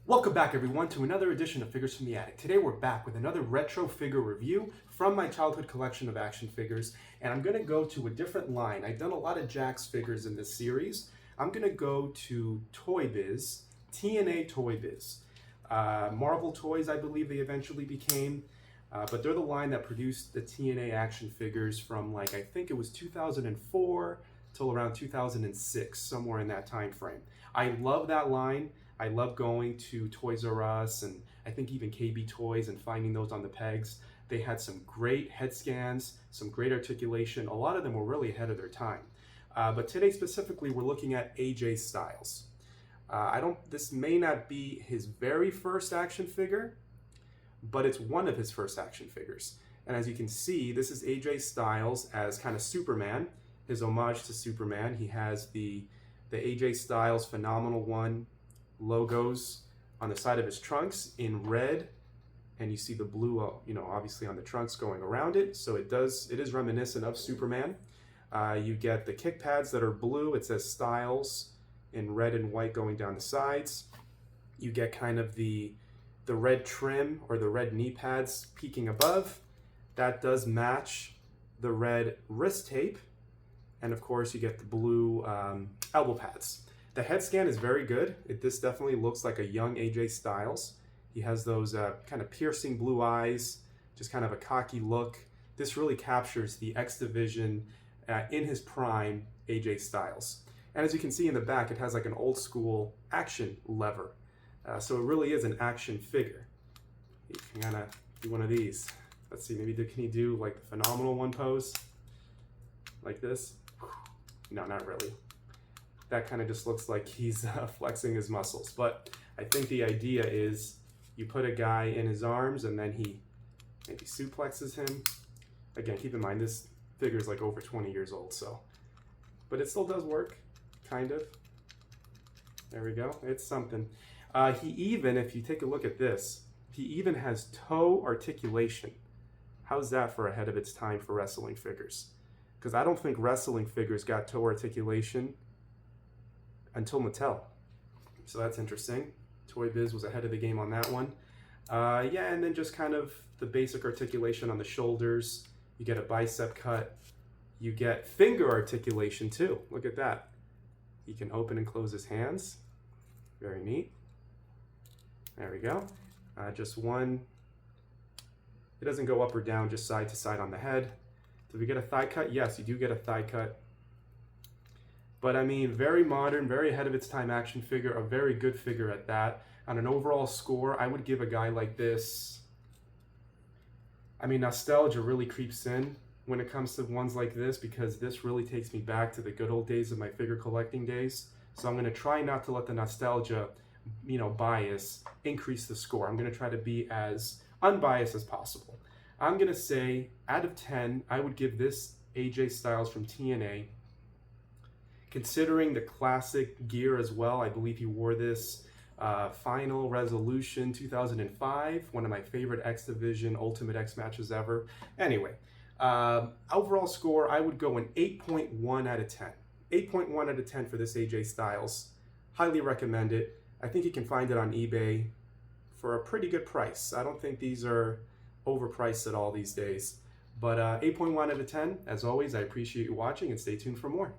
Welcome back everyone to another edition of Figures from the Attic. Today we're back with another retro figure review from my childhood collection of action figures, and I'm going to go to a different line. I've done a lot of Jakks figures in this series. I'm going to go to Toy Biz, TNA Toy Biz. Marvel Toys I believe they eventually became, but they're the line that produced the TNA action figures from I think it was 2004 till around 2006, somewhere in that time frame. I love that line. I love going to Toys R Us and I think even KB Toys and finding those on the pegs. They had some great head scans, some great articulation. A lot of them were really ahead of their time. But today specifically, we're looking at AJ Styles. This may not be his very first action figure, but it's one of his first action figures. And as you can see, this is AJ Styles as kind of Superman, his homage to Superman. He has the AJ Styles Phenomenal One logos on the side of his trunks in red, and you see the blue, obviously on the trunks going around it. So it is reminiscent of Superman. You get the kick pads that are blue. It says Styles in red and white going down the sides. You get kind of the red trim or the red knee pads peeking above. That does match the red wrist tape, and of course you get the blue elbow pads. The head scan is very good. This definitely looks like a young AJ Styles. He has those kind of piercing blue eyes, just kind of a cocky look. This really captures the X Division in his prime AJ Styles. And as you can see in the back, it has like an old school action lever. So it really is an action figure. You can kind of do one of these. Let's see, maybe can he do like the Phenomenal One pose? Like this? No, not really. That kind of just looks like he's flexing his muscles. But I think the idea is you put a guy in his arms and then he maybe suplexes him. Again, keep in mind this figure is like over 20 years old, but it still does work, kind of. There we go. It's something. He even, if you take a look at this, he even has toe articulation. How's that for ahead of its time for wrestling figures? Because I don't think wrestling figures got toe articulation until Mattel. So that's interesting. Toy Biz was ahead of the game on that one. Yeah, and then just kind of the basic articulation on the shoulders. You get a bicep cut. You get finger articulation too. Look at that. He can open and close his hands. Very neat. There we go. Just one. It doesn't go up or down, just side to side on the head. Do we get a thigh cut? Yes, you do get a thigh cut. But I mean, very modern, very ahead of its time action figure, a very good figure at that. On an overall score, I would give a guy like this, I mean, nostalgia really creeps in when it comes to ones like this, because this really takes me back to the good old days of my figure collecting days. So I'm going to try not to let the nostalgia, bias increase the score. I'm going to try to be as unbiased as possible. I'm going to say, out of 10, I would give this AJ Styles from TNA, considering the classic gear as well. I believe he wore this Final Resolution 2005, one of my favorite X Division Ultimate X matches ever. Anyway, overall score, I would go an 8.1 out of 10. 8.1 out of 10 for this AJ Styles. Highly recommend it. I think you can find it on eBay for a pretty good price. I don't think these are overpriced at all these days. But 8.1 out of 10. As always, I appreciate you watching and stay tuned for more.